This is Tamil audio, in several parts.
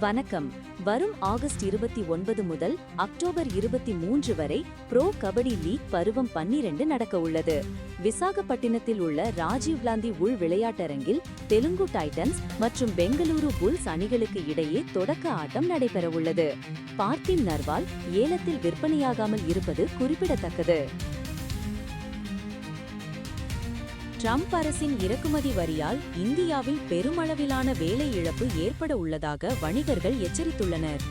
வணக்கம். வரும் ஆகஸ்ட் 29 முதல் அக்டோபர் 23 வரை ப்ரோ கபடி லீக் பருவம் 12 நடக்க உள்ளது. விசாகப்பட்டினத்தில் உள்ள ராஜீவ் காந்தி உள் விளையாட்டரங்கில் தெலுங்கு டைட்டன்ஸ் மற்றும் பெங்களூரு புல்ஸ் அணிகளுக்கு இடையே தொடக்க ஆட்டம் நடைபெறவுள்ளது. பார்த்தின் நர்வால் ஏலத்தில் விற்பனையாகாமல் இருப்பது குறிப்பிடத்தக்கது. ட்ரம்ப் அரசின் இறக்குமதி வரியால் இந்தியாவில் பெருமளவிலான வேலை இழப்பு ஏற்பட உள்ளதாக வணிகர்கள் எச்சரித்துள்ளனர்.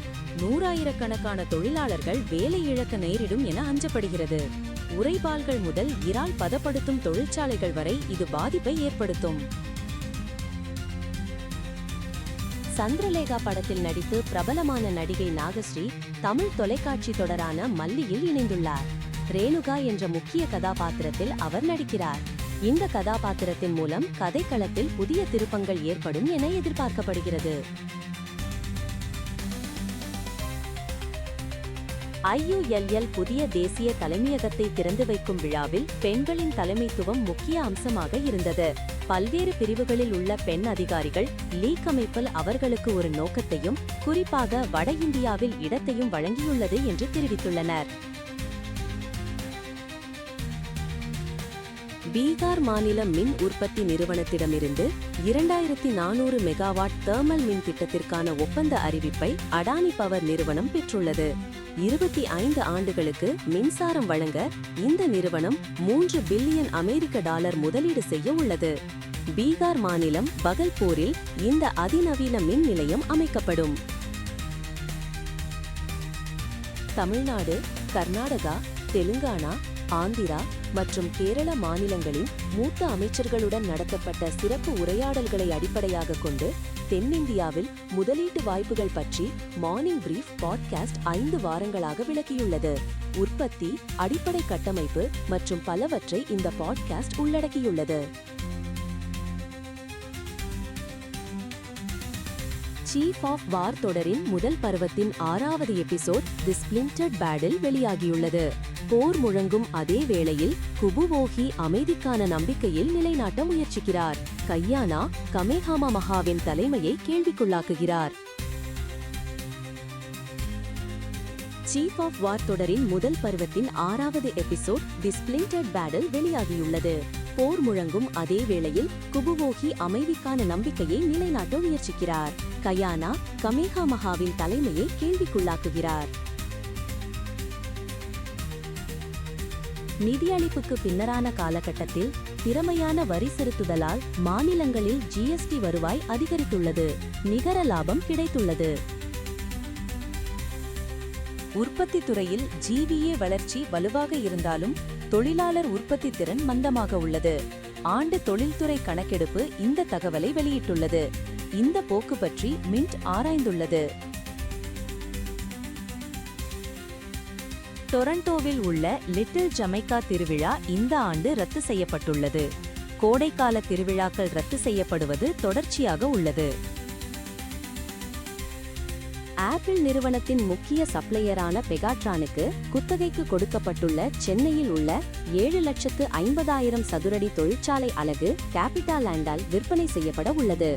100,000கணக்கான தொழிலாளர்கள் வேலை இழக்க நேரிடும் என அஞ்சப்படுகிறது. உறைபால்கள் முதல் இறால் பதப்படுத்தும் தொழிற்சாலைகள் வரை இது பாதிப்பை ஏற்படுத்தும். சந்திரலேகா படத்தில் நடித்து பிரபலமான நடிகை நாகஸ்ரீ தமிழ் தொலைக்காட்சி தொடரான மல்லியில் இணைந்துள்ளார். ரேணுகா என்ற முக்கிய கதாபாத்திரத்தில் அவர் நடிக்கிறார். இந்த கதாபாத்திரத்தின் மூலம் கதைக்களத்தில் புதிய திருப்பங்கள் ஏற்படும் என எதிர்பார்க்கப்படுகிறது. IULL புதிய தேசிய தலைமையகத்தை திறந்து வைக்கும் விழாவில் பெண்களின் தலைமைத்துவம் முக்கிய அம்சமாக இருந்தது. பல்வேறு பிரிவுகளில் உள்ள பெண் அதிகாரிகள் லீக் அமைப்பில் அவர்களுக்கு ஒரு நோக்கத்தையும் குறிப்பாக வட இந்தியாவில் இடத்தையும் வழங்கியுள்ளது என்று தெரிவித்துள்ளனர். பீகார் மாநில மின் உற்பத்தி நிறுவனத்திடமிருந்து 2400 மெகாவாட் தெர்மல் மின் திட்டத்திற்கான ஒப்பந்த அறிவிப்பை அடானி பவர் நிறுவனம் பெற்றுள்ளது. 25 ஆண்டுகளுக்கு மின்சாரம் வழங்க இந்த நிறுவனம் $3 பில்லியன் முதலீடு செய்ய உள்ளது. பீகார் மாநிலம் பகல்பூரில் இந்த அதிநவீன மின் நிலையம் அமைக்கப்படும். தமிழ்நாடு, கர்நாடகா, தெலுங்கானா, ஆந்திரா மற்றும் கேரள மாநிலங்களின் மூத்த அமைச்சர்களுடன் நடத்தப்பட்ட சிறப்பு உரையாடல்களை அடிப்படையாக கொண்டு தென்னிந்தியாவில் முதலீட்டு வாய்ப்புகள் பற்றி மார்னிங் பிரீஃப் பாட்காஸ்ட் 5 வாரங்களாக விளக்கியுள்ளது. உற்பத்தி, அடிப்படை கட்டமைப்பு மற்றும் பலவற்றை இந்த பாட்காஸ்ட் உள்ளடக்கியுள்ளது. சீஃப் ஆஃப் வார் தொடரின் முதல் பருவத்தின் 6வது எபிசோட் தி ஸ்பிளிண்டர்ட் பேட்டில் வெளியாகியுள்ளது. போர் முழங்கும் அதே வேளையில் குபுவோகி அமைதிக்கான நம்பிக்கையில் நிலைநாட்ட முயற்சிக்கிறார். கையானா கமேஹாமா மகாவின் தலைமையை கேள்விக்குள்ளாக்குகிறார். சீஃப் ஆஃப் வார் தொடரின் முதல் பருவத்தின் 6வது எபிசோட் தி ஸ்பிளிண்டர்ட் பேட்டில் வெளியாகியுள்ளது. போர் முழங்கும் அதே வேளையில் குபுவோகி அமைதிக்கான நம்பிக்கையை நிலைநாட்ட முயற்சிக்கிறார். கயானா கமேஹாமஹாவின் தலைமையை கேள்விக்குள்ளாக்குகிறார். நிதியளிப்புக்கு பின்னரான காலகட்டத்தில் திறமையான வரி செலுத்துதலால் மாநிலங்களில் GST வருவாய் அதிகரித்துள்ளது. நிகர லாபம் கிடைத்துள்ளது. உற்பத்தி துறையில் GVA வளர்ச்சி வலுவாக இருந்தாலும் தொழிலாளர் உற்பத்தி திறன் மந்தமாக உள்ளது. ஆண்டு தொழில்துறை கணக்கெடுப்பு இந்த தகவலை வெளியிட்டுள்ளது. இந்த போக்கு பற்றி மின்ட் ஆராய்ந்துள்ளது. டொரண்டோவில் உள்ள லிட்டில் ஜமைக்கா திருவிழா இந்த ஆண்டு ரத்து செய்யப்பட்டுள்ளது. கோடைக்கால திருவிழாக்கள் ரத்து செய்யப்படுவது தொடர்ச்சியாக உள்ளது. ஆப்பிள் நிறுவனத்தின் முக்கிய சப்ளையரான பெகாட்ரானுக்கு குத்தகைக்கு கொடுக்கப்பட்டுள்ள சென்னையில் உள்ள 7,50,000 சதுரடி தொழிற்சாலை அலகு கேபிட்டாலேண்டால் விற்பனை செய்யப்பட உள்ளது.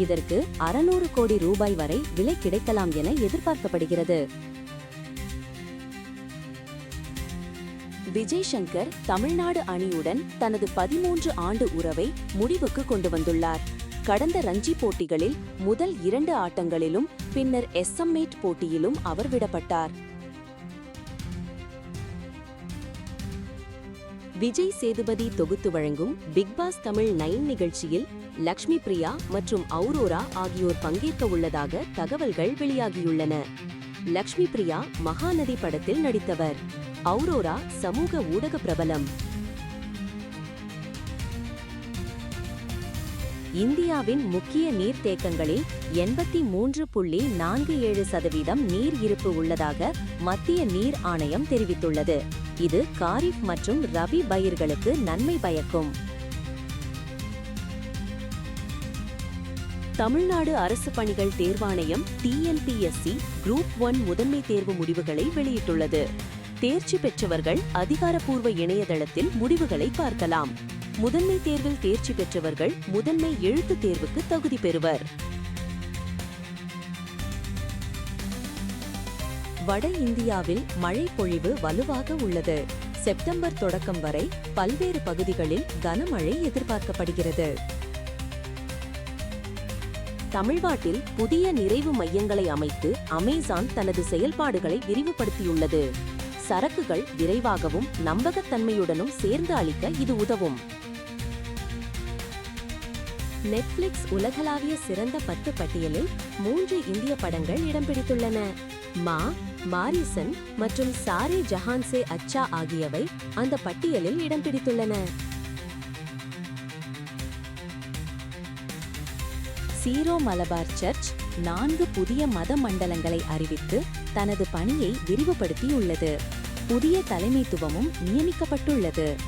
இதற்கு 600 கோடி ரூபாய் வரை விலை கிடைக்கலாம் என எதிர்பார்க்கப்படுகிறது. விஜய் சங்கர் தமிழ்நாடு அணியுடன் தனது 13 ஆண்டு உறவை முடிவுக்கு கொண்டு வந்துள்ளார். கடந்த ரஞ்சி போட்டிகளில் முதல் 2 ஆட்டங்களிலும் பின்னர் SM8 போட்டியிலும் அவர் விடப்பட்டார். விஜய் சேதுபதி தொகுத்து வழங்கும் பிக் பாஸ் தமிழ் 9 நிகழ்ச்சியில் லக்ஷ்மி பிரியா மற்றும் அவுரோரா ஆகியோர் பங்கேற்க உள்ளதாக தகவல்கள் வெளியாகியுள்ளன. லக்ஷ்மி பிரியா மகாநதி படத்தில் நடித்தவர். அவுரோரா சமூக ஊடக பிரபலம். இந்தியாவின் முக்கிய நீர்த்தேக்கங்களில் 83.47% நீர் இருப்பு உள்ளதாக மத்திய நீர் ஆணையம் தெரிவித்துள்ளது. இது காரிஃப் மற்றும் ரபி பயிர்களுக்கு நன்மை பயக்கும். தமிழ்நாடு அரசு பணிகள் தேர்வாணையம் TNPSC குரூப் 1 முதன்மை தேர்வு முடிவுகளை வெளியிட்டுள்ளது. தேர்ச்சி பெற்றவர்கள் அதிகாரப்பூர்வ இணையதளத்தில் முடிவுகளை பார்க்கலாம். முதன்மை தேர்வில் தேர்ச்சி பெற்றவர்கள் முதன்மை எழுத்து தேர்வுக்கு தகுதி பெறுவர். வட இந்தியாவில் மழை பொழிவு வலுவாக உள்ளது. செப்டம்பர் தொடக்கம் வரை பல்வேறு பகுதிகளில் கனமழை எதிர்பார்க்கப்படுகிறது. தமிழ்நாட்டில் புதிய நிறைவு மையங்களை அமைத்து அமேசான் தனது செயல்பாடுகளை விரிவுபடுத்தியுள்ளது. சரக்குகள் விரைவாகவும் நம்பகத்தன்மையுடனும் சேர்ந்து அளிக்க இது உதவும். நெட்ஃபிளிக்ஸ் உலகளாவிய சிறந்த 10 பட்டியலில் 3 இந்திய படங்கள் இடம் பிடித்துள்ளன. மாரிசன் மற்றும் சாரே ஜஹான் சே அச்சா ஆகியவை அந்த பட்டியலில் இடம் பிடித்துள்ளன. சீரோ மலபார் சர்ச் 4 புதிய மத மண்டலங்களை அறிவித்து தனது பணியை விரிவுபடுத்தியுள்ளது. புதிய தலைமைத்துவமும் நியமிக்கப்பட்டுள்ளது.